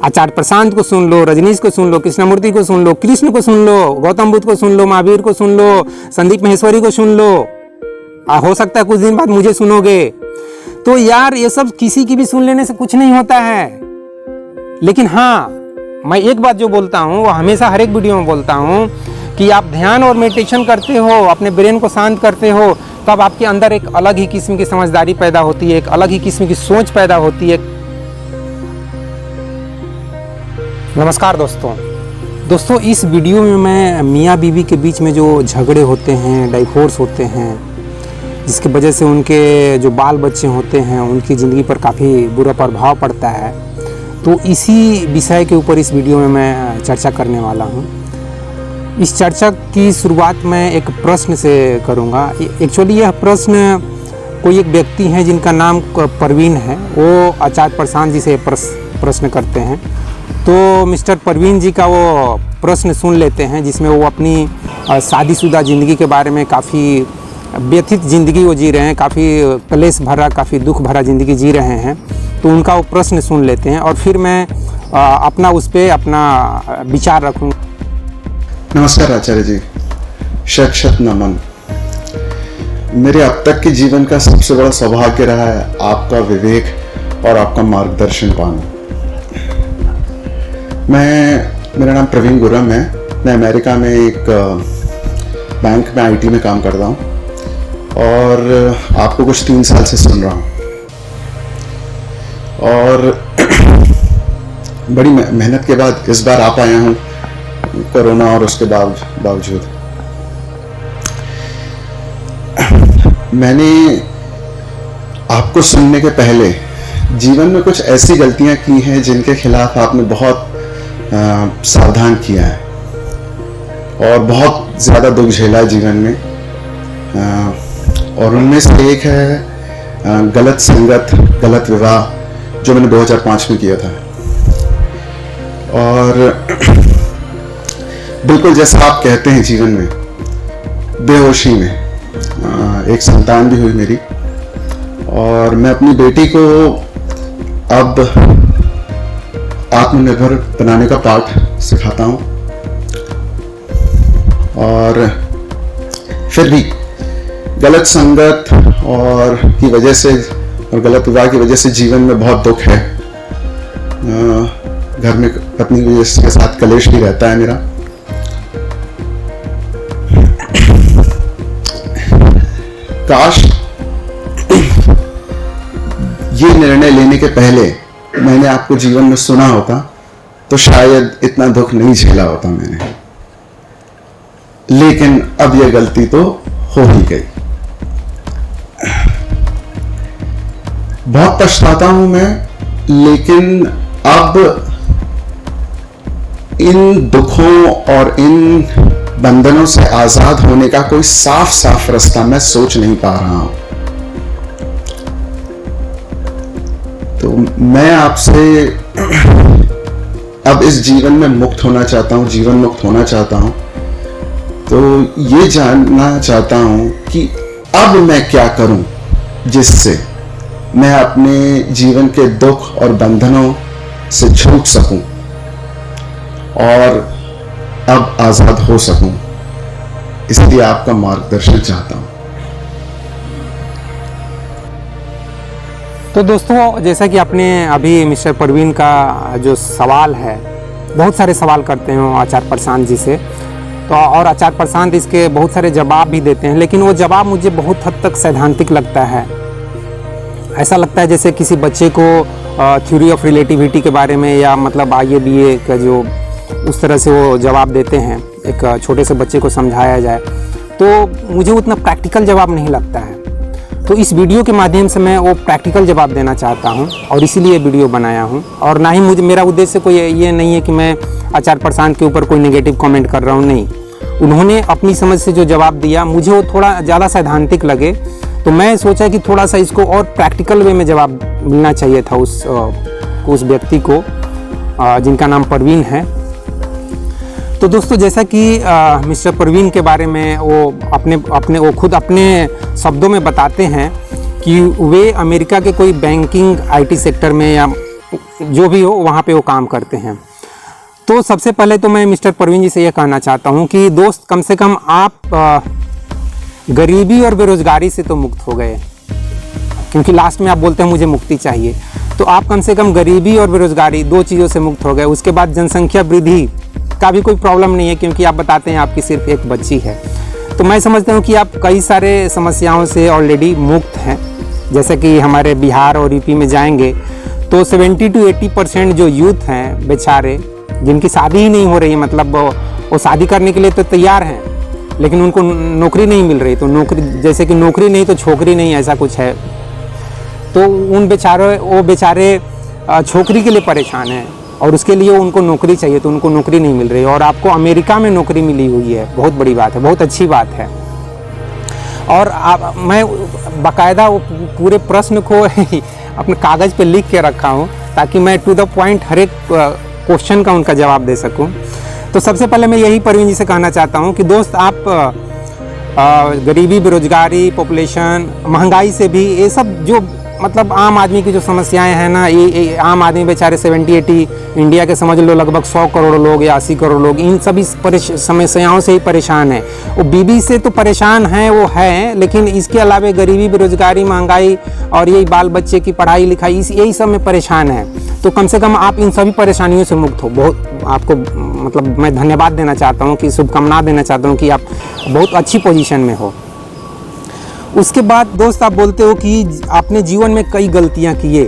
आचार्य प्रशांत को सुन लो, रजनीश को सुन लो, कृष्णमूर्ति को सुन लो, कृष्ण को सुन लो, गौतम बुद्ध को सुन लो, महावीर को सुन लो, संदीप माहेश्वरी को सुन लो, हो सकता है कुछ दिन बाद मुझे सुनोगे। तो यार ये सब किसी की भी सुन लेने से कुछ नहीं होता है। लेकिन हाँ, मैं एक बात जो बोलता हूँ वो हमेशा हर एक वीडियो में बोलता हूँ कि आप ध्यान और मेडिटेशन करते हो, अपने ब्रेन को शांत करते हो, तब आपके अंदर एक अलग ही किस्म की समझदारी पैदा होती है, एक अलग ही किस्म की सोच पैदा होती है। नमस्कार दोस्तों, इस वीडियो में मैं मियाँ बीवी के बीच में जो झगड़े होते हैं, डाइवोर्स होते हैं, जिसकी वजह से उनके जो बाल बच्चे होते हैं उनकी ज़िंदगी पर काफ़ी बुरा प्रभाव पड़ता है, तो इसी विषय के ऊपर इस वीडियो में मैं चर्चा करने वाला हूँ। इस चर्चा की शुरुआत मैं एक प्रश्न से करूँगा। एक्चुअली यह प्रश्न कोई एक व्यक्ति हैं जिनका नाम परवीन है, वो आचार्य प्रशांत जी से प्रश्न करते हैं। तो मिस्टर परवीन जी का वो प्रश्न सुन लेते हैं, जिसमें वो अपनी शादीशुदा ज़िंदगी के बारे में काफ़ी व्यथित ज़िंदगी वो जी रहे हैं, काफ़ी क्लेश भरा, काफ़ी दुख भरा ज़िंदगी जी रहे हैं। तो उनका वो प्रश्न सुन लेते हैं और फिर मैं अपना उस पर अपना विचार रखूँगा। नमस्कार आचार्य जी, शत शत नमन। मेरे अब तक के जीवन का सबसे बड़ा सौभाग्य रहा है आपका विवेक और आपका मार्गदर्शन पाना। मेरा नाम प्रवीण गुरम है। मैं अमेरिका में एक बैंक में आईटी में काम करता हूँ और आपको कुछ 3 साल से सुन रहा हूँ और बड़ी मेहनत के बाद इस बार आ पाया हूँ, कोरोना और उसके बावजूद। मैंने आपको सुनने के पहले जीवन में कुछ ऐसी गलतियां की हैं जिनके खिलाफ आपने बहुत सावधान किया है और बहुत ज़्यादा दुख झेला है जीवन में। और उनमें से एक है गलत संगत, गलत विवाह, जो मैंने 2005 में किया था। और बिल्कुल जैसा आप कहते हैं, जीवन में बेहोशी में एक संतान भी हुई मेरी, और मैं अपनी बेटी को अब आत्मनिर्भर बनाने का पाठ सिखाता हूँ। और फिर भी गलत संगत और की वजह से और गलत विवाह की वजह से जीवन में बहुत दुख है। घर में पत्नी के साथ कलेश भी रहता है मेरा। काश ये निर्णय लेने के पहले मैंने आपको जीवन में सुना होता तो शायद इतना दुख नहीं झेला होता मैंने। लेकिन अब यह गलती तो हो ही गई। बहुत पछताता हूं मैं, लेकिन अब इन दुखों और इन बंधनों से आजाद होने का कोई साफ रास्ता मैं सोच नहीं पा रहा हूं। तो मैं आपसे अब इस जीवन में मुक्त होना चाहता हूं, जीवन मुक्त होना चाहता हूं। तो ये जानना चाहता हूं कि अब मैं क्या करूं जिससे मैं अपने जीवन के दुख और बंधनों से छूट सकूं और अब आजाद हो सकूं। इसलिए आपका मार्गदर्शन चाहता हूं। तो दोस्तों, जैसा कि आपने अभी मिस्टर परवीन का जो सवाल है, बहुत सारे सवाल करते हैं आचार्य प्रशांत जी से, तो और आचार्य प्रशांत इसके बहुत सारे जवाब भी देते हैं, लेकिन वो जवाब मुझे बहुत हद तक सैद्धांतिक लगता है। ऐसा लगता है जैसे किसी बच्चे को थ्योरी ऑफ रिलेटिविटी के बारे में, या मतलब IABA का जो उस तरह से वो जवाब देते हैं, एक छोटे से बच्चे को समझाया जाए, तो मुझे उतना प्रैक्टिकल जवाब नहीं लगता है। तो इस वीडियो के माध्यम से मैं वो प्रैक्टिकल जवाब देना चाहता हूँ और इसीलिए वीडियो बनाया हूँ। और ना ही मेरा उद्देश्य कोई ये नहीं है कि मैं आचार्य प्रशांत के ऊपर कोई नेगेटिव कमेंट कर रहा हूँ, नहीं। उन्होंने अपनी समझ से जो जवाब दिया, मुझे वो थोड़ा ज़्यादा सैद्धांतिक लगे, तो मैं सोचा कि थोड़ा सा इसको और प्रैक्टिकल वे में जवाब मिलना चाहिए था उस व्यक्ति को जिनका नाम परवीन है। तो दोस्तों, जैसा कि मिस्टर परवीन के बारे में वो खुद अपने शब्दों में बताते हैं कि वे अमेरिका के कोई बैंकिंग IT सेक्टर में या जो भी हो वहाँ पे वो काम करते हैं। तो सबसे पहले तो मैं मिस्टर परवीन जी से ये कहना चाहता हूँ कि दोस्त, कम से कम आप गरीबी और बेरोजगारी से तो मुक्त हो गए, क्योंकि लास्ट में आप बोलते हैं मुझे मुक्ति चाहिए। तो आप कम से कम गरीबी और बेरोजगारी 2 चीज़ों से मुक्त हो गए। उसके बाद जनसंख्या वृद्धि का भी कोई प्रॉब्लम नहीं है, क्योंकि आप बताते हैं आपकी सिर्फ एक बच्ची है। तो मैं समझता हूँ कि आप कई सारे समस्याओं से ऑलरेडी मुक्त हैं। जैसे कि हमारे बिहार और यूपी में जाएंगे तो 70 to 80% जो यूथ हैं बेचारे, जिनकी शादी ही नहीं हो रही है, मतलब वो शादी करने के लिए तो तैयार हैं लेकिन उनको नौकरी नहीं मिल रही। तो नौकरी, जैसे कि नौकरी नहीं तो छोकरी नहीं, ऐसा कुछ है। तो वो बेचारे छोकरी के लिए परेशान हैं और उसके लिए उनको नौकरी चाहिए, तो उनको नौकरी नहीं मिल रही। और आपको अमेरिका में नौकरी मिली हुई है, बहुत बड़ी बात है, बहुत अच्छी बात है। और मैं बाकायदा वो पूरे प्रश्न को अपने कागज़ पे लिख के रखा हूँ ताकि मैं टू द पॉइंट हर एक क्वेश्चन का उनका जवाब दे सकूँ। तो सबसे पहले मैं यही परवीन जी से कहना चाहता हूँ कि दोस्त, आप गरीबी, बेरोजगारी, पॉपुलेशन, महंगाई से भी, ये सब जो मतलब आम आदमी की जो समस्याएं हैं ना, ये आम आदमी बेचारे 70-80 इंडिया के समझ लो लगभग 100 करोड़ लोग या 80 करोड़ लोग इन सभी समस्याओं से ही परेशान है। वो बीबी से तो परेशान हैं, वो है, लेकिन इसके अलावा गरीबी, बेरोजगारी, महंगाई और यही बाल बच्चे की पढ़ाई लिखाई, यही सब में परेशान है। तो कम से कम आप इन सभी परेशानियों से मुक्त हो। बहुत आपको मतलब मैं धन्यवाद देना चाहता हूँ, कि शुभकामना देना चाहता हूँ कि आप बहुत अच्छी पोजीशन में हो। उसके बाद दोस्त, आप बोलते हो कि आपने जीवन में कई गलतियां किए।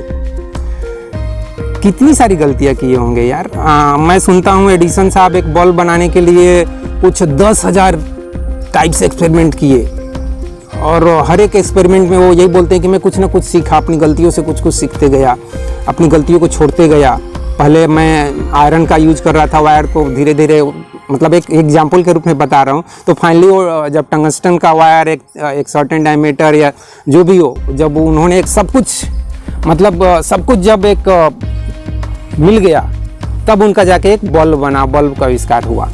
कितनी सारी गलतियां किए होंगे यार। मैं सुनता हूँ एडिसन साहब एक बल्ब बनाने के लिए कुछ 10,000 टाइप से एक्सपेरिमेंट किए, और हर एक एक्सपेरिमेंट में वो यही बोलते हैं कि मैं कुछ ना कुछ सीखा, अपनी गलतियों से कुछ सीखते गया, अपनी गलतियों को छोड़ते गया। पहले मैं आयरन का यूज कर रहा था, वायर को धीरे धीरे, मतलब एक एग्जाम्पल के रूप में बता रहा हूँ। तो फाइनली वो जब टंगस्टन का वायर एक सर्टेन डायमीटर या जो भी हो, जब उन्होंने एक सब कुछ जब एक मिल गया, तब उनका जाके एक बल्ब बना, बल्ब का आविष्कार हुआ।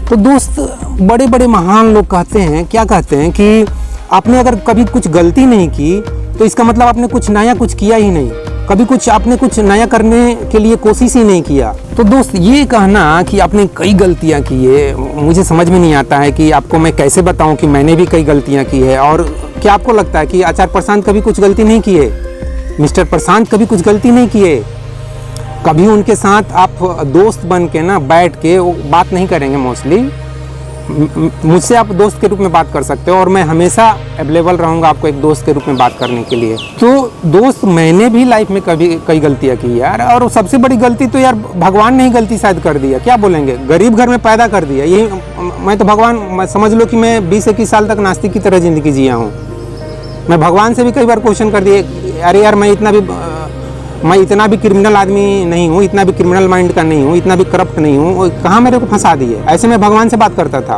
तो दोस्त, बड़े बड़े महान लोग कहते हैं, क्या कहते हैं कि आपने अगर कभी कुछ गलती नहीं की तो इसका मतलब आपने कुछ नया कुछ किया ही नहीं, कभी कुछ आपने कुछ नया करने के लिए कोशिश ही नहीं किया। तो दोस्त, ये कहना कि आपने कई गलतियां की है, मुझे समझ में नहीं आता है कि आपको मैं कैसे बताऊं कि मैंने भी कई गलतियां की है। और क्या आपको लगता है कि आचार्य प्रशांत कभी कुछ गलती नहीं किए? मिस्टर प्रशांत कभी कुछ गलती नहीं किए? कभी उनके साथ आप दोस्त बन के ना बैठ के वो बात नहीं करेंगे। मोस्टली मुझसे आप दोस्त के रूप में बात कर सकते हो, और मैं हमेशा अवेलेबल रहूँगा आपको एक दोस्त के रूप में बात करने के लिए। तो दोस्त, मैंने भी लाइफ में कभी कई गलतियाँ की यार, और सबसे बड़ी गलती तो यार भगवान ने ही गलती शायद कर दिया, क्या बोलेंगे, गरीब घर में पैदा कर दिया। यही मैं तो भगवान, समझ लो कि मैं 20-21 साल तक नास्तिक की तरह ज़िंदगी जिया हूँ। मैं भगवान से भी कई बार क्वेश्चन कर दिए, अरे यार मैं इतना भी क्रिमिनल आदमी नहीं हूँ, इतना भी क्रिमिनल माइंड का नहीं हूँ, इतना भी करप्ट नहीं हूँ, कहाँ मेरे को फंसा दिए। ऐसे मैं भगवान से बात करता था।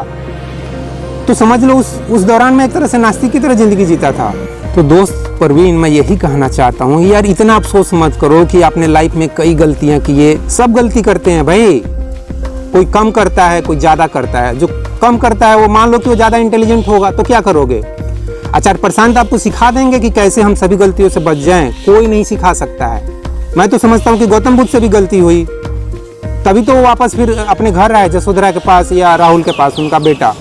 तो समझ लो उस दौरान मैं एक तरह से नास्तिक की तरह ज़िंदगी जीता था। तो दोस्त परवीन, मैं यही कहना चाहता हूँ यार, इतना अफसोस मत करो कि आपने लाइफ में कई गलतियाँ की है। सब गलती करते हैं भाई, कोई कम करता है, कोई ज़्यादा करता है। जो कम करता है वो मान लो कि वो ज़्यादा इंटेलिजेंट होगा, तो क्या करोगे? आचार्य प्रशांत आपको सिखा देंगे कि कैसे हम सभी गलतियों से बच जाएं, कोई नहीं सिखा सकता है। मैं तो समझता हूँ कि गौतम बुद्ध से भी गलती हुई, तभी तो वो वापस फिर अपने घर आए, जसोधरा के पास या राहुल के पास, उनका बेटा।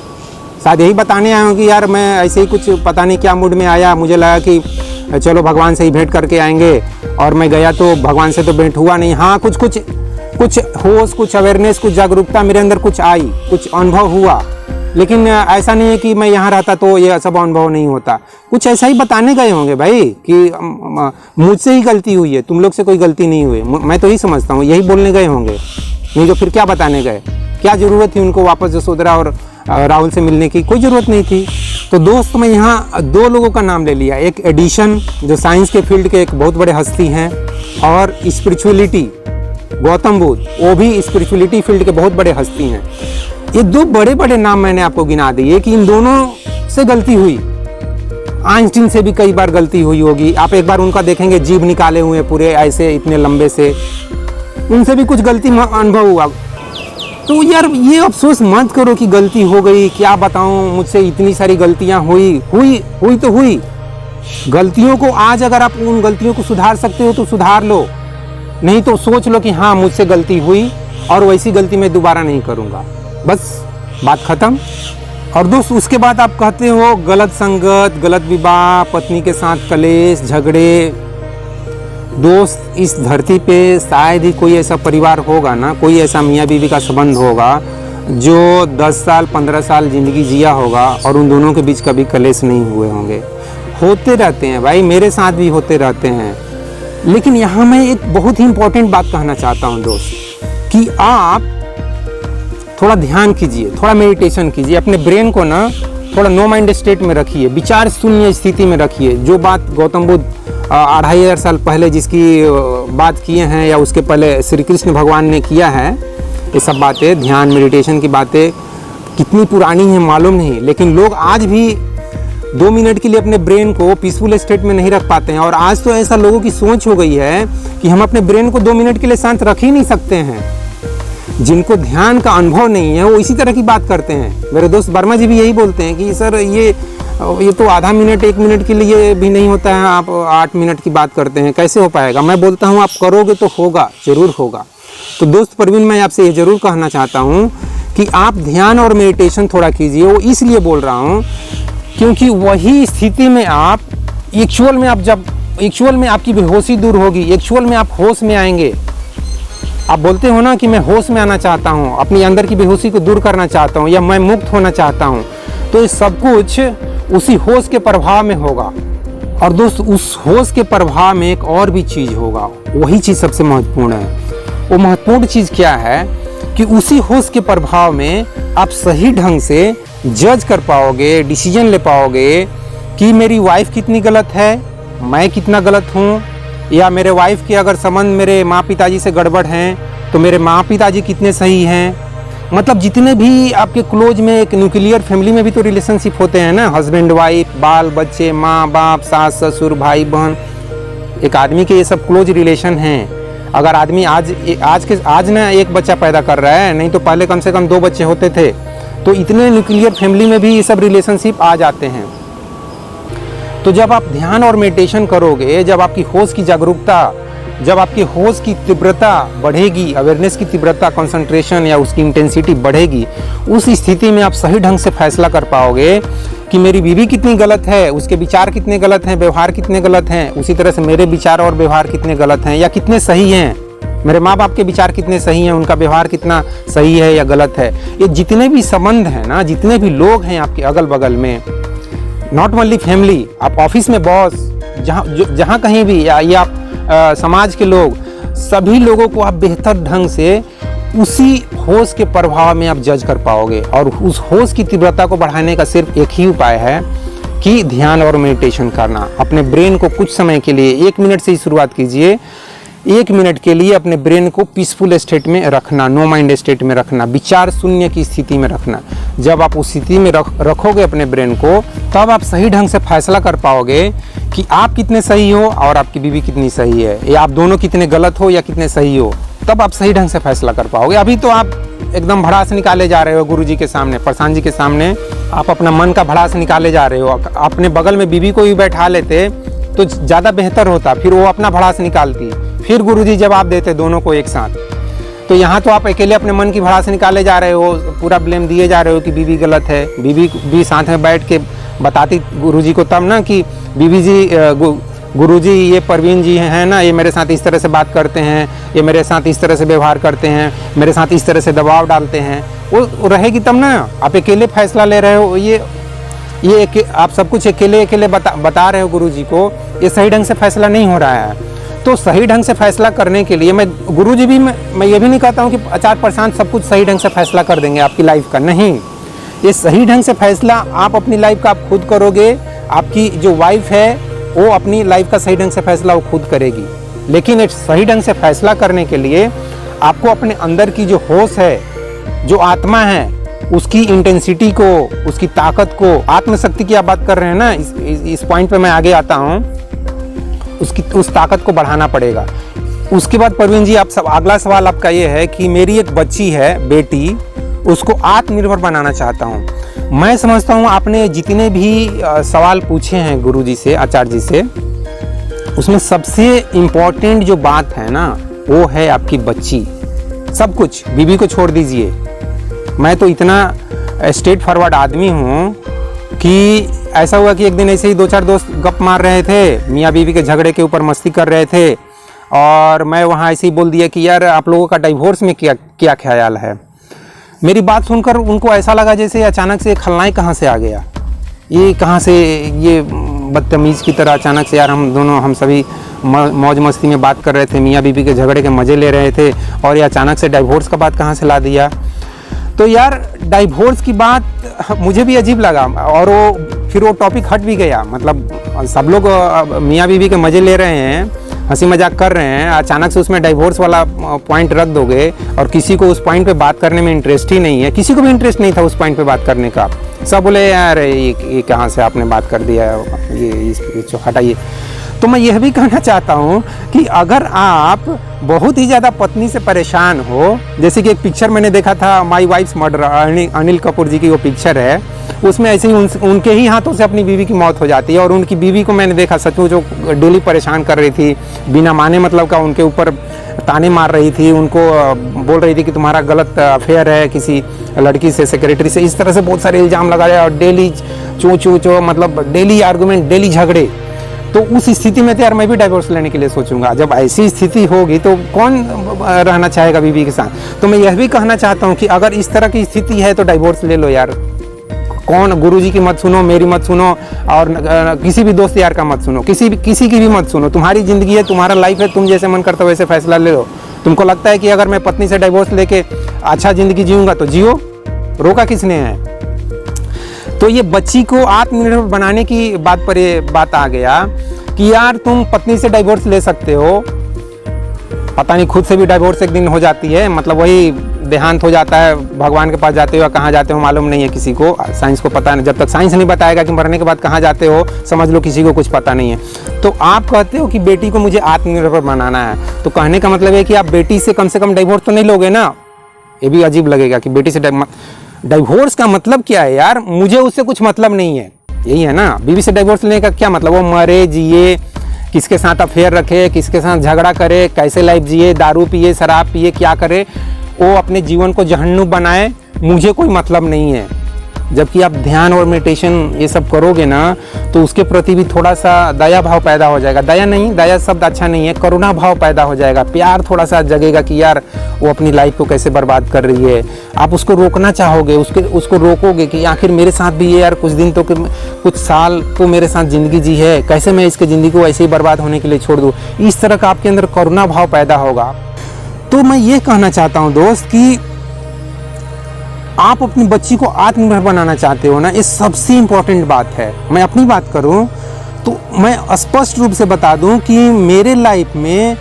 शायद यही बताने आया हूँ कि यार मैं ऐसे ही कुछ पता नहीं क्या मूड में आया, मुझे लगा कि चलो भगवान से ही भेंट करके आएंगे, और मैं गया तो भगवान से तो भेंट हुआ नहीं। हाँ, कुछ होश, कुछ अवेयरनेस, कुछ जागरूकता मेरे अंदर कुछ आई, कुछ अनुभव हुआ। लेकिन ऐसा नहीं है कि मैं यहाँ रहता तो ये सब अनुभव नहीं होता। कुछ ऐसा ही बताने गए होंगे भाई कि मुझसे ही गलती हुई है, तुम लोग से कोई गलती नहीं हुई। मैं तो यही समझता हूँ, यही बोलने गए होंगे, नहीं तो फिर क्या बताने गए? क्या ज़रूरत थी उनको वापस जसोधरा और राहुल से मिलने की? कोई ज़रूरत नहीं थी। तो दोस्त, मैं यहाँ 2 लोगों का नाम ले लिया, एक एडिशन जो साइंस के फील्ड के एक बहुत बड़े हस्ती हैं, और स्पिरिचुअलिटी गौतम बुद्ध, वो भी स्पिरिचुअलिटी फील्ड के बहुत बड़े हस्ती हैं। ये 2 बड़े बड़े नाम मैंने आपको गिना दिए कि इन दोनों से गलती हुई। आइंस्टीन से भी कई बार गलती हुई होगी, आप एक बार उनका देखेंगे, जीभ निकाले हुए पूरे ऐसे इतने लंबे से, उनसे भी कुछ गलती अनुभव हुआ। तो यार ये अफसोस मत करो कि गलती हो गई, क्या बताऊं, मुझसे इतनी सारी गलतियां हुई तो हुई। गलतियों को आज अगर आप उन गलतियों को सुधार सकते हो तो सुधार लो, नहीं तो सोच लो कि हाँ मुझसे गलती हुई और वैसी गलती मैं दोबारा नहीं करूँगा, बस बात खत्म। और दोस्त उसके बाद आप कहते हो गलत संगत, गलत विवाह, पत्नी के साथ कलेश, झगड़े। दोस्त इस धरती पे शायद ही कोई ऐसा परिवार होगा ना, कोई ऐसा मियाँ बीवी का संबंध होगा जो 10 साल 15 साल ज़िंदगी जिया होगा और उन दोनों के बीच कभी कलेश नहीं हुए होंगे। होते रहते हैं भाई, मेरे साथ भी होते रहते हैं। लेकिन यहाँ मैं एक बहुत ही इम्पोर्टेंट बात कहना चाहता हूँ दोस्त, कि आप थोड़ा ध्यान कीजिए, थोड़ा मेडिटेशन कीजिए, अपने ब्रेन को ना थोड़ा नो माइंड स्टेट में रखिए, विचार शून्य स्थिति में रखिए। जो बात गौतम बुद्ध 2500 साल पहले जिसकी बात किए हैं, या उसके पहले श्री कृष्ण भगवान ने किया है, ये सब बातें, ध्यान मेडिटेशन की बातें कितनी पुरानी हैं मालूम नहीं, लेकिन लोग आज भी 2 मिनट के लिए अपने ब्रेन को पीसफुल स्टेट में नहीं रख पाते हैं। और आज तो ऐसा लोगों की सोच हो गई है कि हम अपने ब्रेन को 2 मिनट के लिए शांत रख ही नहीं सकते हैं। जिनको ध्यान का अनुभव नहीं है वो इसी तरह की बात करते हैं। मेरे दोस्त वर्मा जी भी यही बोलते हैं कि सर ये तो आधा मिनट 1 मिनट के लिए भी नहीं होता है, आप 8 मिनट की बात करते हैं, कैसे हो पाएगा। मैं बोलता हूँ आप करोगे तो होगा, ज़रूर होगा। तो दोस्त प्रवीण, मैं आपसे ये ज़रूर कहना चाहता हूँ कि आप ध्यान और मेडिटेशन थोड़ा कीजिए। वो इसलिए बोल रहा हूँ क्योंकि वही स्थिति में आप एक्चुअल में आपकी बेहोशी दूर होगी, एक्चुअल में आप होश में आएंगे। आप बोलते हो ना कि मैं होश में आना चाहता हूँ, अपनी अंदर की बेहोशी को दूर करना चाहता हूँ, या मैं मुक्त होना चाहता हूँ, तो ये सब कुछ उसी होश के प्रभाव में होगा। और दोस्त उस होश के प्रभाव में एक और भी चीज़ होगा, वही चीज़ सबसे महत्वपूर्ण है। वो महत्वपूर्ण चीज़ क्या है कि उसी होश के प्रभाव में आप सही ढंग से जज कर पाओगे, डिसीजन ले पाओगे कि मेरी वाइफ कितनी गलत है, मैं कितना गलत हूँ, या मेरे वाइफ के अगर संबंध मेरे माँ पिताजी से गड़बड़ हैं तो मेरे माँ पिताजी कितने सही हैं। मतलब जितने भी आपके क्लोज में, एक न्यूक्लियर फैमिली में भी तो रिलेशनशिप होते हैं ना, हस्बैंड वाइफ, बाल बच्चे, माँ बाप, सास ससुर, भाई बहन। एक आदमी के ये सब क्लोज रिलेशन हैं। अगर आदमी आज ना एक बच्चा पैदा कर रहा है, नहीं तो पहले कम से कम 2 बच्चे होते थे, तो इतने न्यूक्लियर फैमिली में भी ये सब रिलेशनशिप आ जाते हैं। तो जब आप ध्यान और मेडिटेशन करोगे, जब आपकी होश की जागरूकता, जब आपकी होश की तीव्रता बढ़ेगी, अवेयरनेस की तीव्रता, कंसंट्रेशन या उसकी इंटेंसिटी बढ़ेगी, उस स्थिति में आप सही ढंग से फैसला कर पाओगे कि मेरी बीवी कितनी गलत है, उसके विचार कितने गलत हैं, व्यवहार कितने गलत हैं, उसी तरह से मेरे विचार और व्यवहार कितने गलत हैं या कितने सही हैं, मेरे माँ बाप के विचार कितने सही हैं, उनका व्यवहार कितना सही है या गलत है। ये जितने भी संबंध हैं ना, जितने भी लोग हैं आपके अगल बगल में, नॉट ओनली फैमिली, आप ऑफिस में बॉस, जहाँ कहीं भी, या आप समाज के लोग, सभी लोगों को आप बेहतर ढंग से उसी होश के प्रभाव में आप जज कर पाओगे। और उस होश की तीव्रता को बढ़ाने का सिर्फ एक ही उपाय है कि ध्यान और मेडिटेशन करना। अपने ब्रेन को कुछ समय के लिए 1 मिनट से ही शुरुआत कीजिए, 1 मिनट के लिए अपने ब्रेन को पीसफुल स्टेट में रखना, नो माइंड स्टेट में रखना, विचार शून्य की स्थिति में रखना। जब आप उस स्थिति में रखोगे अपने ब्रेन को, तब आप सही ढंग से फैसला कर पाओगे कि आप कितने सही हो और आपकी बीवी कितनी सही है, या आप दोनों कितने गलत हो या कितने सही हो। तब आप सही ढंग से फैसला कर पाओगे। अभी तो आप एकदम भड़ास निकाले जा रहे हो गुरुजी के सामने, प्रशांत जी के सामने, आप अपना मन का भड़ास निकाले जा रहे हो। अपने बगल में बीवी को भी बैठा लेते तो ज़्यादा बेहतर होता, फिर वो अपना भड़ास निकालती, फिर गुरुजी जवाब देते दोनों को एक साथ। तो यहाँ तो आप अकेले अपने मन की भड़ास निकाले जा रहे हो, पूरा ब्लेम दिए जा रहे हो कि बीवी गलत है। बीवी भी साथ में बैठ के बताती गुरुजी को तब ना कि बीवी जी, गुरुजी ये प्रवीण जी हैं ना, ये मेरे साथ इस तरह से बात करते हैं, ये मेरे साथ इस तरह से व्यवहार करते हैं, मेरे साथ इस तरह से दबाव डालते हैं। वो रहेगी तब ना। आप अकेले फैसला ले रहे हो, ये आप सब कुछ अकेले बता रहे हो गुरुजी को, ये सही ढंग से फैसला नहीं हो रहा है। तो सही ढंग से फैसला करने के लिए मैं ये भी नहीं कहता हूँ कि आचार्य प्रशांत सब कुछ सही ढंग से फैसला कर देंगे आपकी लाइफ का, नहीं। ये सही ढंग से फैसला आप अपनी लाइफ का आप खुद करोगे। आपकी जो वाइफ है वो अपनी लाइफ का सही ढंग से फैसला वो खुद करेगी। लेकिन एक सही ढंग से फैसला करने के लिए आपको अपने अंदर की जो होश है, जो आत्मा है, उसकी इंटेंसिटी को, उसकी ताकत को, आत्मशक्ति की आप बात कर रहे हैं ना, इस पॉइंट पे मैं आगे आता हूँ, उस ताकत को बढ़ाना पड़ेगा। उसके बाद प्रवीण जी, अगला सवाल आपका ये है कि मेरी एक बच्ची है, बेटी, उसको आत्मनिर्भर बनाना चाहता हूँ। मैं समझता हूँ आपने जितने भी सवाल पूछे हैं गुरुजी से, आचार्य जी से, उसमें सबसे इम्पोर्टेंट जो बात है ना, वो है आपकी बच्ची। सब कुछ, बीवी को छोड़ दीजिए। मैं तो इतना स्ट्रेट फॉरवर्ड आदमी हूँ कि ऐसा हुआ कि एक दिन ऐसे ही 2-4 दोस्त गप मार रहे थे, मियाँ बीवी के झगड़े के ऊपर मस्ती कर रहे थे, और मैं वहाँ ऐसे ही बोल दिया कि यार आप लोगों का डिवोर्स में क्या ख्याल है। मेरी बात सुनकर उनको ऐसा लगा जैसे अचानक से खलनायक कहाँ से आ गया, ये कहाँ से, ये बदतमीज़ की तरह अचानक से। यार हम सभी मौज मस्ती में बात कर रहे थे, मियाँ बीवी के झगड़े के मज़े ले रहे थे, और ये अचानक से डिवोर्स का बात कहाँ से ला दिया। तो यार डिवोर्स की बात मुझे भी अजीब लगा, और फिर वो टॉपिक हट भी गया। मतलब सब लोग मियाँ बीवी के मज़े ले रहे हैं, हंसी मजाक कर रहे हैं, अचानक से उसमें डिवोर्स वाला पॉइंट रख दोगे, और किसी को उस पॉइंट पे बात करने में इंटरेस्ट ही नहीं है। किसी को भी इंटरेस्ट नहीं था उस पॉइंट पे बात करने का। सब बोले यार ये कहाँ से आपने बात कर दिया, ये हटाइए। तो मैं यह भी कहना चाहता हूँ कि अगर आप बहुत ही ज़्यादा पत्नी से परेशान हो, जैसे कि एक पिक्चर मैंने देखा था my wife's murder, Anil Kapoor जी की वो पिक्चर है, उसमें ऐसे ही उनके ही हाथों से अपनी बीवी की मौत हो जाती है। और उनकी बीवी को मैंने देखा सचमुच जो डेली परेशान कर रही थी, बिना माने मतलब का उनके ऊपर ताने मार रही थी, उनको बोल रही थी कि तुम्हारा गलत अफेयर है किसी लड़की से, सेक्रेटरी से, इस तरह से बहुत सारे इल्ज़ाम लगाए, और डेली चो मतलब डेली आर्गूमेंट, डेली झगड़े। तो उस स्थिति में तो यार मैं भी डिवोर्स लेने के लिए सोचूंगा। जब ऐसी स्थिति होगी तो कौन रहना चाहेगा बीवी के साथ। तो मैं यह भी कहना चाहता हूँ कि अगर इस तरह की स्थिति है तो डिवोर्स ले लो यार। कौन, गुरुजी की मत सुनो, मेरी मत सुनो, और किसी भी दोस्त यार का मत सुनो, किसी की भी मत सुनो। तुम्हारी ज़िंदगी है, तुम्हारा लाइफ है, तुम जैसे मन करता हो वैसे फैसला ले लो। तुमको लगता है कि अगर मैं पत्नी से डिवोर्स लेके अच्छा ज़िंदगी जीऊँगा तो जियो, रोका किसने है। तो ये बच्ची को आत्मनिर्भर बनाने की बात पर ये बात आ गया कि यार तुम पत्नी से डिवोर्स ले सकते हो, पता नहीं खुद से भी डिवोर्स एक दिन हो जाती है, मतलब वही देहांत हो जाता है, भगवान के पास जाते हो या कहाँ जाते हो मालूम नहीं है किसी को, साइंस को पता नहीं। जब तक साइंस नहीं बताएगा कि मरने के बाद कहाँ जाते हो, समझ लो किसी को कुछ पता नहीं है। तो आप कहते हो कि बेटी को मुझे आत्मनिर्भर बनाना है, तो कहने का मतलब है कि आप बेटी से कम डिवोर्स तो नहीं लोगे ना। ये भी अजीब लगेगा कि बेटी से डिवोर्स का मतलब क्या है यार, मुझे उससे कुछ मतलब नहीं है, यही है ना। बीवी से डिवोर्स लेने का क्या मतलब, वो मरे जिए, किसके साथ अफेयर रखे, किसके साथ झगड़ा करे, कैसे लाइफ जिए, दारू पिए, शराब पिए, क्या करे, वो अपने जीवन को जहन्नुम बनाए, मुझे कोई मतलब नहीं है। जबकि आप ध्यान और मेडिटेशन ये सब करोगे ना तो उसके प्रति भी थोड़ा सा दया भाव पैदा हो जाएगा। दया नहीं, दया शब्द अच्छा नहीं है, करुणा भाव पैदा हो जाएगा, प्यार थोड़ा सा जगेगा कि यार वो अपनी लाइफ को कैसे बर्बाद कर रही है। आप उसको रोकना चाहोगे, उसको रोकोगे कि आखिर मेरे साथ भी ये यार कुछ दिन तो, कुछ साल तो मेरे साथ ज़िंदगी जी है, कैसे मैं इसकी ज़िंदगी को ऐसे ही बर्बाद होने के लिए छोड़ दूँ। इस तरह का आपके अंदर करुणा भाव पैदा होगा। तो मैं ये कहना चाहता हूँ दोस्त कि आप अपनी बच्ची को आत्मनिर्भर बनाना चाहते हो ना, ये सबसे इम्पोर्टेंट बात है। मैं अपनी बात करूं तो मैं स्पष्ट रूप से बता दूं कि मेरे लाइफ में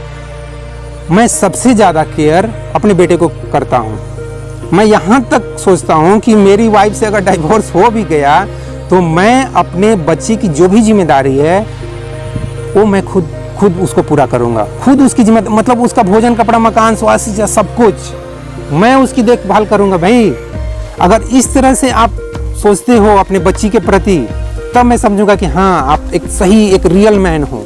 मैं सबसे ज़्यादा केयर अपने बेटे को करता हूं। मैं यहाँ तक सोचता हूं कि मेरी वाइफ से अगर डिवोर्स हो भी गया तो मैं अपने बच्चे की जो भी जिम्मेदारी है वो मैं खुद उसको पूरा करूँगा। खुद उसकी जिम्मेदारी मतलब उसका भोजन, कपड़ा, मकान, स्वास्थ्य, सब कुछ मैं उसकी देखभाल करूँगा। भाई अगर इस तरह से आप सोचते हो अपने बच्ची के प्रति, तब मैं समझूंगा कि हाँ आप एक सही, एक रियल मैन हो।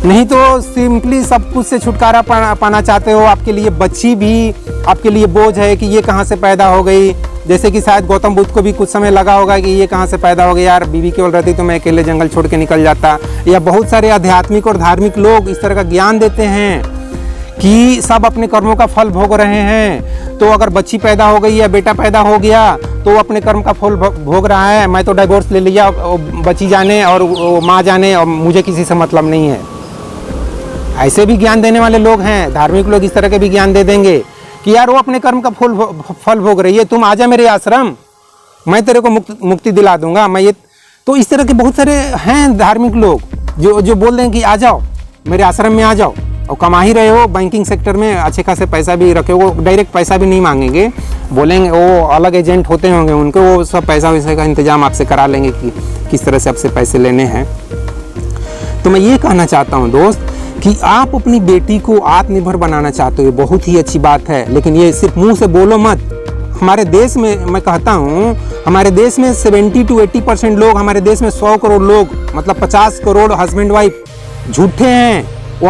नहीं तो सिंपली सब कुछ से छुटकारा पाना चाहते हो, आपके लिए बच्ची भी आपके लिए बोझ है कि ये कहाँ से पैदा हो गई। जैसे कि शायद गौतम बुद्ध को भी कुछ समय लगा होगा कि ये कहाँ से पैदा हो गया, यार बीवी केवल रहती तो मैं अकेले जंगल छोड़ के निकल जाता। या बहुत सारे आध्यात्मिक और धार्मिक लोग इस तरह का ज्ञान देते हैं कि सब अपने कर्मों का फल भोग रहे हैं। तो अगर बच्ची पैदा हो गई या बेटा पैदा हो गया तो वो अपने कर्म का फल भोग रहा है। मैं तो डिवोर्स ले लिया, बच्ची जाने और माँ जाने, और मुझे किसी से मतलब नहीं है। ऐसे भी ज्ञान देने वाले लोग हैं, धार्मिक लोग इस तरह के भी ज्ञान दे देंगे कि यार वो अपने कर्म का फल भोग रही है, तुम आजा मेरे आश्रम, मैं तेरे को मुक्ति दिला दूंगा। मैं ये तो इस तरह के बहुत सारे हैं धार्मिक लोग जो बोल रहे हैं कि आ जाओ मेरे आश्रम में, आ जाओ, और कमा ही रहे हो, बैंकिंग सेक्टर में अच्छे खासे पैसा भी रखे हो, वो डायरेक्ट पैसा भी नहीं मांगेंगे, बोलेंगे वो अलग एजेंट होते होंगे उनको, वो सब पैसा वैसे का इंतजाम आपसे करा लेंगे कि किस तरह से आपसे पैसे लेने हैं। तो मैं ये कहना चाहता हूँ दोस्त कि आप अपनी बेटी को आत्मनिर्भर बनाना चाहते हो, बहुत ही अच्छी बात है, लेकिन ये सिर्फ मुंह से बोलो मत। हमारे देश में मैं कहता हूँ, हमारे देश में 70 to 80% लोग, हमारे देश में 100 करोड़ लोग, मतलब 50 करोड़ हस्बैंड वाइफ झूठे हैं। वो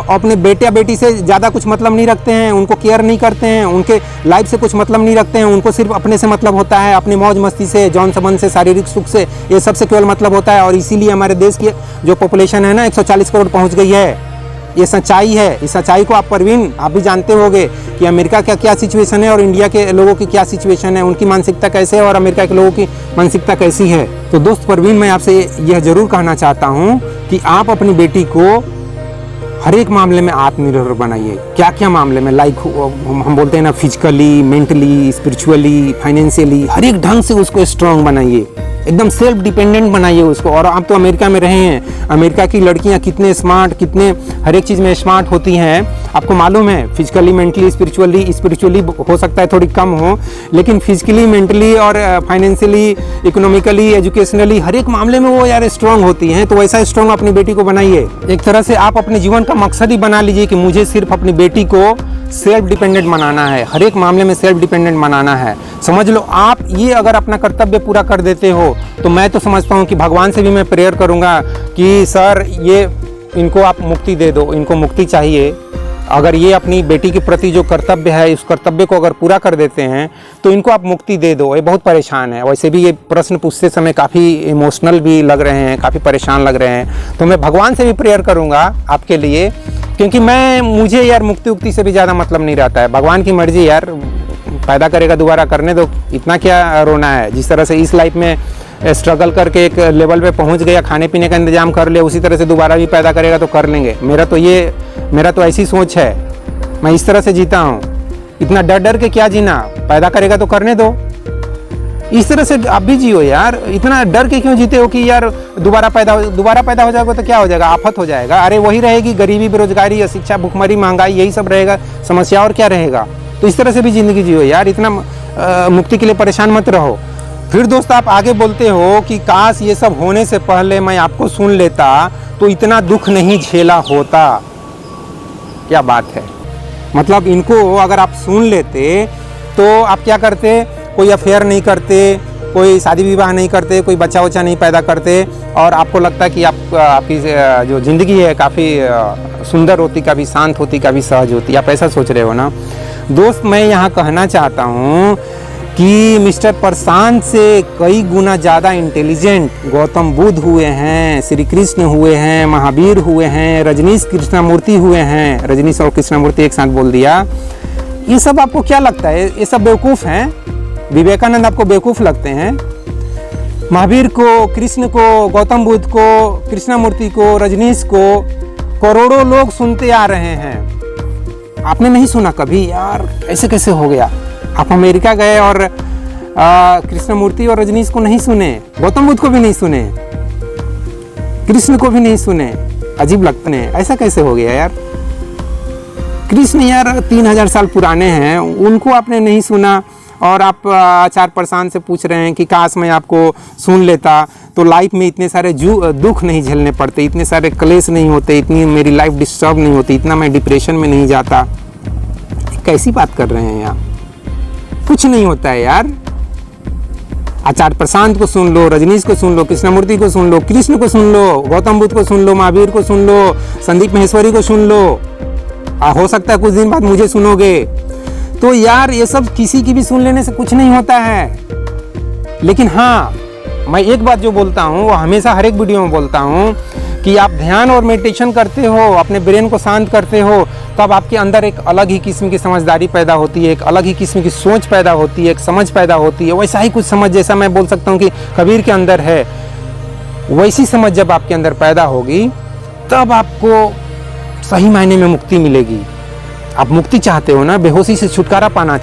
अपने बेटे या बेटी से ज़्यादा कुछ मतलब नहीं रखते हैं, उनको केयर नहीं करते हैं, उनके लाइफ से कुछ मतलब नहीं रखते हैं, उनको सिर्फ अपने से मतलब होता है, अपनी मौज मस्ती से, जौन संबंध से, शारीरिक सुख से, ये सबसे केवल मतलब होता है। और इसीलिए हमारे देश की जो पॉपुलेशन है ना 140 करोड़ पहुँच गई है। ये सच्चाई है। इस सच्चाई को आप परवीन आप भी जानते होंगे कि अमेरिका का क्या सिचुएशन है और इंडिया के लोगों की क्या सिचुएशन है, उनकी मानसिकता कैसे है और अमेरिका के लोगों की मानसिकता कैसी है। तो दोस्त परवीन, मैं आपसे यह जरूर कहना चाहता हूँ कि आप अपनी बेटी को हर एक मामले में आत्मनिर्भर बनाइए। क्या क्या मामले में, लाइक हम बोलते हैं ना, फिजिकली, मेंटली, स्पिरिचुअली, फाइनेंशियली, हर एक ढंग से उसको स्ट्रांग बनाइए, एकदम सेल्फ डिपेंडेंट बनाइए उसको। और आप तो अमेरिका में रहे हैं, अमेरिका की लड़कियां कितने स्मार्ट, कितने हर एक चीज़ में स्मार्ट होती हैं, आपको मालूम है। फिजिकली, मेंटली, स्पिरिचुअली हो सकता है थोड़ी कम हो, लेकिन फिजिकली, मेंटली और फाइनेंशियली, इकोनॉमिकली, एजुकेशनली हर एक मामले में वो यार स्ट्रांग होती हैं। तो वैसा स्ट्रांग अपनी बेटी को बनाइए। एक तरह से आप अपने जीवन का मकसद ही बना लीजिए कि मुझे सिर्फ अपनी बेटी को सेल्फ डिपेंडेंट बनाना है, हर एक मामले में सेल्फ डिपेंडेंट बनाना है। समझ लो, आप ये अगर अपना कर्तव्य पूरा कर देते हो तो मैं तो समझता हूँ कि भगवान से भी मैं प्रेयर करूँगा कि सर ये इनको आप मुक्ति दे दो, इनको मुक्ति चाहिए। अगर ये अपनी बेटी के प्रति जो कर्तव्य है, इस कर्तव्य को अगर पूरा कर देते हैं तो इनको आप मुक्ति दे दो। ये बहुत परेशान है। वैसे भी ये प्रश्न पूछते समय काफ़ी इमोशनल भी लग रहे हैं, काफ़ी परेशान लग रहे हैं। तो मैं भगवान से भी प्रेयर करूँगा आपके लिए, क्योंकि मुझे यार मुक्ति उक्ति से भी ज़्यादा मतलब नहीं रहता है। भगवान की मर्जी यार, पैदा करेगा दोबारा करने दो, इतना क्या रोना है। जिस तरह से इस लाइफ में स्ट्रगल करके एक लेवल पे पहुंच गया, खाने पीने का इंतजाम कर लिया, उसी तरह से दोबारा भी पैदा करेगा तो कर लेंगे। मेरा तो ऐसी सोच है, मैं इस तरह से जीता हूँ। इतना डर डर के क्या जीना, पैदा करेगा तो करने दो। इस तरह से आप भी जियो यार, इतना डर के क्यों जीते हो कि यार दोबारा पैदा हो जाएगा तो क्या हो जाएगा, आफत हो जाएगा। अरे वही रहेगी, गरीबी, बेरोजगारी, अशिक्षा, भुखमरी, महंगाई, यही सब रहेगा समस्या, और क्या रहेगा। तो इस तरह से भी जिंदगी जियो यार, इतना मुक्ति के लिए परेशान मत रहो। फिर दोस्त आप आगे बोलते हो कि काश ये सब होने से पहले मैं आपको सुन लेता तो इतना दुख नहीं झेला होता। क्या बात है, मतलब इनको अगर आप सुन लेते तो आप क्या करते, कोई अफेयर नहीं करते, कोई शादी विवाह नहीं करते, कोई बच्चा वच्चा नहीं पैदा करते, और आपको लगता है कि आपकी जो ज़िंदगी है काफ़ी सुंदर होती, काफ़ी शांत होती, काफ़ी सहज होती। आप ऐसा सोच रहे हो ना दोस्त। मैं यहाँ कहना चाहता हूँ कि मिस्टर प्रशांत से कई गुना ज़्यादा इंटेलिजेंट गौतम बुद्ध हुए हैं, श्री कृष्ण हुए हैं, महावीर हुए हैं, रजनीश कृष्णमूर्ति हुए हैं। रजनीश और कृष्णमूर्ति एक साथ बोल दिया। ये सब आपको क्या लगता है, ये सब बेवकूफ़ हैं? विवेकानंद आपको बेवकूफ़ लगते हैं? महावीर को, कृष्ण को, गौतम बुद्ध को, कृष्णमूर्ति को, रजनीश को करोड़ों लोग सुनते आ रहे हैं। आपने नहीं सुना कभी? यार ऐसे कैसे हो गया? आप अमेरिका गए और कृष्णमूर्ति और रजनीश को नहीं सुने, गौतम बुद्ध को भी नहीं सुने, कृष्ण को भी नहीं सुने। अजीब लगता है, ऐसा कैसे हो गया यार? कृष्ण यार 3000 साल पुराने हैं, उनको आपने नहीं सुना, और आप आचार्य प्रशांत से पूछ रहे हैं कि काश मैं आपको सुन लेता तो लाइफ में इतने सारे दुख नहीं झेलने पड़ते, इतने सारे क्लेश नहीं होते, इतनी मेरी लाइफ डिस्टर्ब नहीं होती, इतना मैं डिप्रेशन में नहीं जाता। कैसी बात कर रहे हैं आप? कुछ नहीं होता है यार। आचार्य प्रशांत को सुन लो, रजनीश को सुन लो, कृष्णमूर्ति को सुन लो, कृष्ण को सुन लो, गौतम बुद्ध को सुन लो, महावीर को सुन लो, संदीप महेश्वरी को सुन लो। हो सकता है कुछ दिन बाद मुझे सुनोगे। तो यार ये सब किसी की भी सुन लेने से कुछ नहीं होता है। लेकिन हाँ, मैं एक बात जो बोलता हूँ वो हमेशा हर एक वीडियो में बोलता हूँ कि आप ध्यान और मेडिटेशन करते हो, अपने ब्रेन को शांत करते हो, तब आपके अंदर एक अलग ही किस्म की समझदारी पैदा होती है, एक अलग ही किस्म की सोच पैदा होती है, एक समझ पैदा होती है। वैसा ही कुछ समझ, जैसा मैं बोल सकता हूँ कि कबीर के अंदर है, वैसी समझ जब आपके अंदर पैदा होगी तब आपको सही मायने में मुक्ति मिलेगी। आप मुक्ति चाहते हो ना, बेहोशी से छुटकारा पाना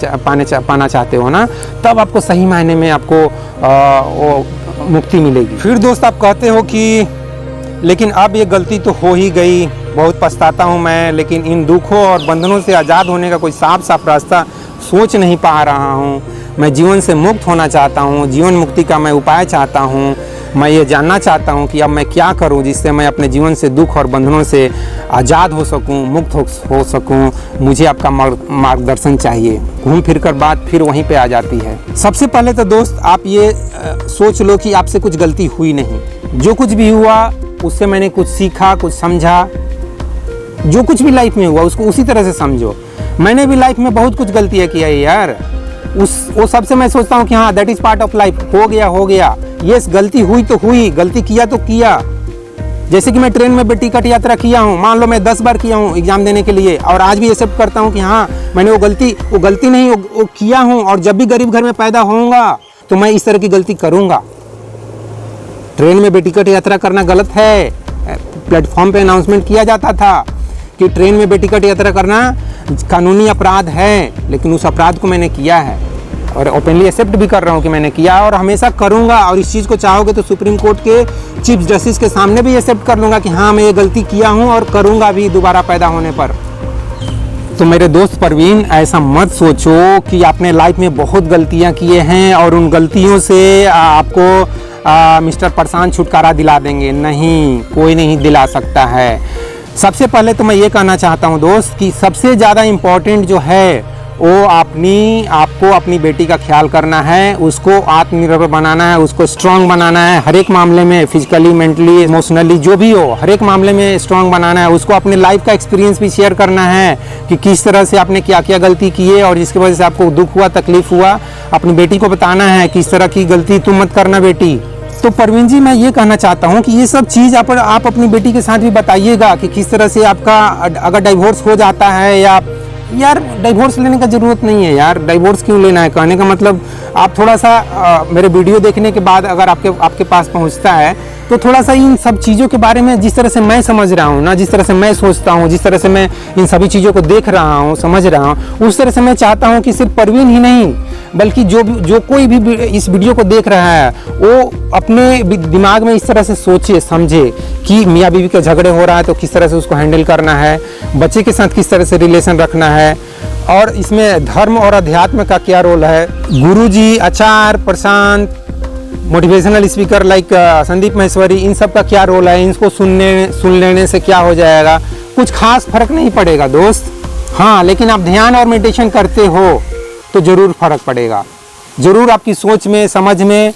चाहते हो ना, तब आपको सही मायने में आपको मुक्ति मिलेगी। फिर दोस्त आप कहते हो कि लेकिन अब ये गलती तो हो ही गई, बहुत पछताता हूँ मैं, लेकिन इन दुखों और बंधनों से आज़ाद होने का कोई साफ रास्ता सोच नहीं पा रहा हूँ। मैं जीवन से मुक्त होना चाहता हूँ, जीवन मुक्ति का मैं उपाय चाहता हूँ। मैं ये जानना चाहता हूँ कि अब मैं क्या करूँ जिससे मैं अपने जीवन से दुख और बंधनों से आज़ाद हो सकूँ, मुक्त हो सकूँ। मुझे आपका मार्गदर्शन चाहिए। घूम फिर कर बात फिर वहीं पे आ जाती है। सबसे पहले तो दोस्त आप ये सोच लो कि आपसे कुछ गलती हुई नहीं। जो कुछ भी हुआ उससे मैंने कुछ सीखा, कुछ समझा, जो कुछ भी लाइफ में हुआ उसको उसी तरह से समझो। मैंने भी लाइफ में बहुत कुछ गलतियाँ किया है यार, वो सबसे मैं सोचता हूँ कि हाँ that is part of life, हो गया। ये गलती हुई तो हुई, गलती किया तो किया। जैसे कि मैं ट्रेन में बेटिकट यात्रा किया हूँ, मान लो मैं 10 बार किया हूँ एग्जाम देने के लिए, और आज भी एक्सेप्ट करता हूँ कि हाँ मैंने वो गलती नहीं वो किया हूँ, और जब भी गरीब घर में पैदा होऊंगा तो मैं इस तरह की गलती करूँगा। ट्रेन में बेटिकट यात्रा करना गलत है। प्लेटफॉर्म पे अनाउंसमेंट किया जाता था कि ट्रेन में बेटिकट यात्रा करना कानूनी अपराध है, लेकिन उस अपराध को मैंने किया है और ओपनली एक्सेप्ट भी कर रहा हूँ कि मैंने किया और हमेशा करूँगा। और इस चीज़ को चाहोगे तो सुप्रीम कोर्ट के चीफ जस्टिस के सामने भी एक्सेप्ट कर लूँगा कि हाँ मैं ये गलती किया हूँ और करूँगा भी दोबारा पैदा होने पर। तो मेरे दोस्त परवीन, ऐसा मत सोचो कि आपने लाइफ में बहुत गलतियाँ किए हैं और उन गलतियों से आपको मिस्टर प्रशांत छुटकारा दिला देंगे। नहीं, कोई नहीं दिला सकता है। सबसे पहले तो मैं ये कहना चाहता हूँ दोस्त कि सबसे ज़्यादा इम्पोर्टेंट जो है वो आपको अपनी बेटी का ख्याल करना है, उसको आत्मनिर्भर बनाना है, उसको स्ट्रांग बनाना है हर एक मामले में, फिजिकली, मेंटली, इमोशनली, जो भी हो हर एक मामले में स्ट्रांग बनाना है। उसको अपने लाइफ का एक्सपीरियंस भी शेयर करना है कि किस तरह से आपने क्या क्या गलती की है और जिसकी वजह से आपको दुख हुआ, तकलीफ हुआ। अपनी बेटी को बताना है कि इस तरह की गलती तुम मत करना बेटी। तो परवीन जी, मैं ये कहना चाहता हूँ कि ये सब चीज़ आप अपनी बेटी के साथ भी बताइएगा कि किस तरह से आपका अगर डाइवोर्स हो जाता है, या यार डाइवोर्स लेने का ज़रूरत नहीं है यार, डाइवोर्स क्यों लेना है। कहने का मतलब आप थोड़ा सा मेरे वीडियो देखने के बाद अगर आपके पास पहुंचता है तो थोड़ा सा इन सब चीज़ों के बारे में, जिस तरह से मैं समझ रहा हूँ ना, जिस तरह से मैं सोचता हूँ, जिस तरह से मैं इन सभी चीज़ों को देख रहा हूँ, समझ रहा हूँ, उस तरह से मैं चाहता हूँ कि सिर्फ परवीन ही नहीं बल्कि जो कोई भी इस वीडियो को देख रहा है वो अपने दिमाग में इस तरह से सोचे समझे कि मियाँ बीवी के झगड़े हो रहा है तो किस तरह से उसको हैंडल करना है, बच्चे के साथ किस तरह से रिलेशन रखना है, और इसमें धर्म और अध्यात्म का क्या रोल है। गुरुजी, Acharya Prashant, motivational speaker like Sandeep Maheshwari, इन सब का क्या रोल है, इनको सुन लेने से क्या हो जाएगा, कुछ खास फर्क नहीं पड़ेगा दोस्त। हाँ, लेकिन आप ध्यान और मेडिटेशन करते हो तो ज़रूर फर्क पड़ेगा, ज़रूर आपकी सोच में, समझ में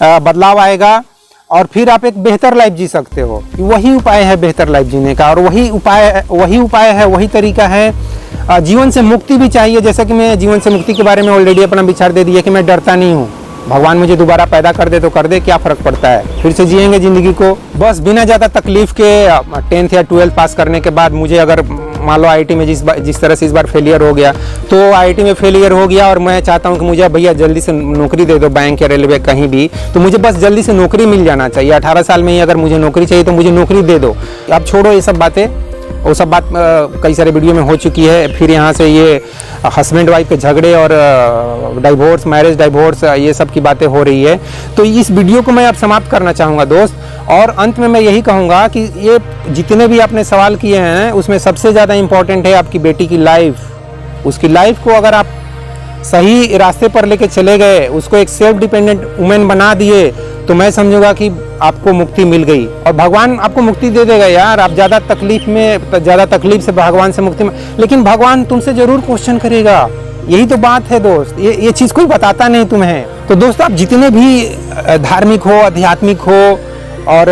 बदलाव आएगा और फिर आप एक बेहतर लाइफ जी सकते हो। वही उपाय है बेहतर लाइफ जीने का, और वही उपाय है, वही तरीका है। जीवन से मुक्ति भी चाहिए, जैसा कि मैं जीवन से मुक्ति के बारे में ऑलरेडी अपना विचार दे दिया कि मैं डरता नहीं हूँ। भगवान मुझे दोबारा पैदा कर दे तो कर दे, क्या फ़र्क पड़ता है, फिर से जिएंगे ज़िंदगी को बस बिना ज़्यादा तकलीफ़ के। 10th या 12th पास करने के बाद मुझे अगर मान लो IIT में जिस तरह से इस बार फेलियर हो गया, तो IIT में फेलियर हो गया और मैं चाहता हूँ कि मुझे भैया जल्दी से नौकरी दे दो, बैंक या रेलवे कहीं भी, तो मुझे बस जल्दी से नौकरी मिल जाना चाहिए। 18 साल में ही अगर मुझे नौकरी चाहिए तो मुझे नौकरी दे दो। अब छोड़ो ये सब बातें, वो सब बात कई सारे वीडियो में हो चुकी है। फिर यहाँ से ये हस्बैंड वाइफ के झगड़े और डाइवोर्स, मैरिज डाइवोर्स, ये सब की बातें हो रही है। तो इस वीडियो को मैं अब समाप्त करना चाहूँगा दोस्त, और अंत में मैं यही कहूँगा कि ये जितने भी आपने सवाल किए हैं उसमें सबसे ज़्यादा इम्पोर्टेंट है आपकी बेटी की लाइफ। उसकी लाइफ को अगर आप सही रास्ते पर लेके चले गए, उसको एक सेल्फ डिपेंडेंट वुमेन बना दिए, तो मैं समझूंगा कि आपको मुक्ति मिल गई और भगवान आपको मुक्ति दे देगा यार। आप ज़्यादा तकलीफ से भगवान से मुक्ति में, लेकिन भगवान तुमसे जरूर क्वेश्चन करेगा। यही तो बात है दोस्त, ये चीज़ कोई बताता नहीं तुम्हें। तो दोस्त, आप जितने भी धार्मिक हो, आध्यात्मिक हो और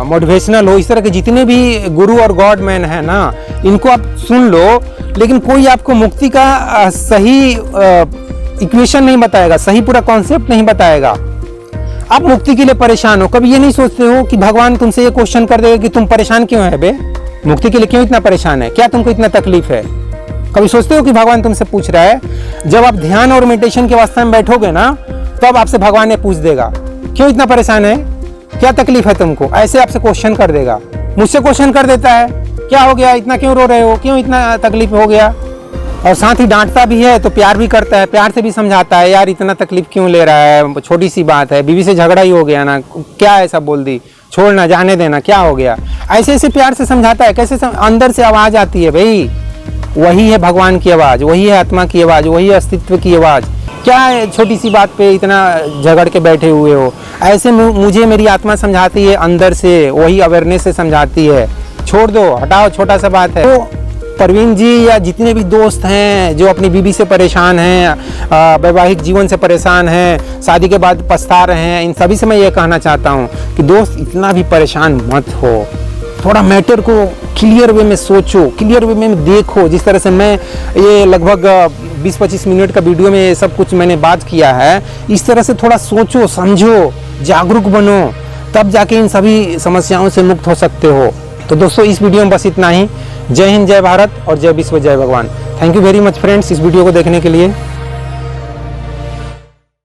मोटिवेशनल हो, इस तरह के जितने भी गुरु और गॉड मैन है ना, इनको आप सुन लो, लेकिन कोई आपको मुक्ति का सही इक्वेशन नहीं बताएगा, सही पूरा कॉन्सेप्ट नहीं बताएगा। आप मुक्ति के लिए परेशान हो, कभी ये नहीं सोचते हो कि भगवान तुमसे ये क्वेश्चन कर देगा कि तुम परेशान क्यों है बे, मुक्ति के लिए क्यों इतना परेशान है, क्या तुमको इतना तकलीफ है। कभी सोचते हो कि भगवान तुमसे पूछ रहा है। जब आप ध्यान और मेडिटेशन के वास्ते में बैठोगे ना, तब आपसे भगवान ने पूछ देगा क्यों इतना परेशान है, क्या तकलीफ है तुमको, ऐसे आपसे क्वेश्चन कर देगा। मुझसे क्वेश्चन कर देता है, क्या हो गया, इतना क्यों रो रहे हो, क्यों इतना तकलीफ हो गया, और साथ ही डांटता भी है तो प्यार भी करता है, प्यार से भी समझाता है, यार इतना तकलीफ क्यों ले रहा है, छोटी सी बात है, बीवी से झगड़ा ही हो गया ना, क्या ऐसा बोल दी, छोड़ना, जाने देना, क्या हो गया, ऐसे ऐसे प्यार से समझाता है। कैसे अंदर से आवाज़ आती है भाई, वही है भगवान की आवाज़, वही है आत्मा की आवाज़, वही है अस्तित्व की आवाज़। क्या है छोटी सी बात पे इतना झगड़ के बैठे हुए हो, ऐसे मुझे मेरी आत्मा समझाती है अंदर से, वही अवेयरनेस से समझाती है। छोड़ दो, हटाओ, छोटा सा बात है। तो परवीन जी या जितने भी दोस्त हैं जो अपनी बीवी से परेशान हैं, वैवाहिक जीवन से परेशान हैं, शादी के बाद पछता रहे हैं, इन सभी से मैं ये कहना चाहता हूँ कि दोस्त इतना भी परेशान मत हो। थोड़ा मैटर को क्लियर वे में सोचो, क्लियर वे में देखो। जिस तरह से मैं ये लगभग 20-25 मिनट का वीडियो में ये सब कुछ मैंने बात किया है, इस तरह से थोड़ा सोचो, समझो, जागरूक बनो, तब जाके इन सभी समस्याओं से मुक्त हो सकते हो। तो दोस्तों इस वीडियो में बस इतना ही। जय हिंद, जय भारत और जय विश्व, जय भगवान। Thank you very much friends इस वीडियो को देखने के लिए।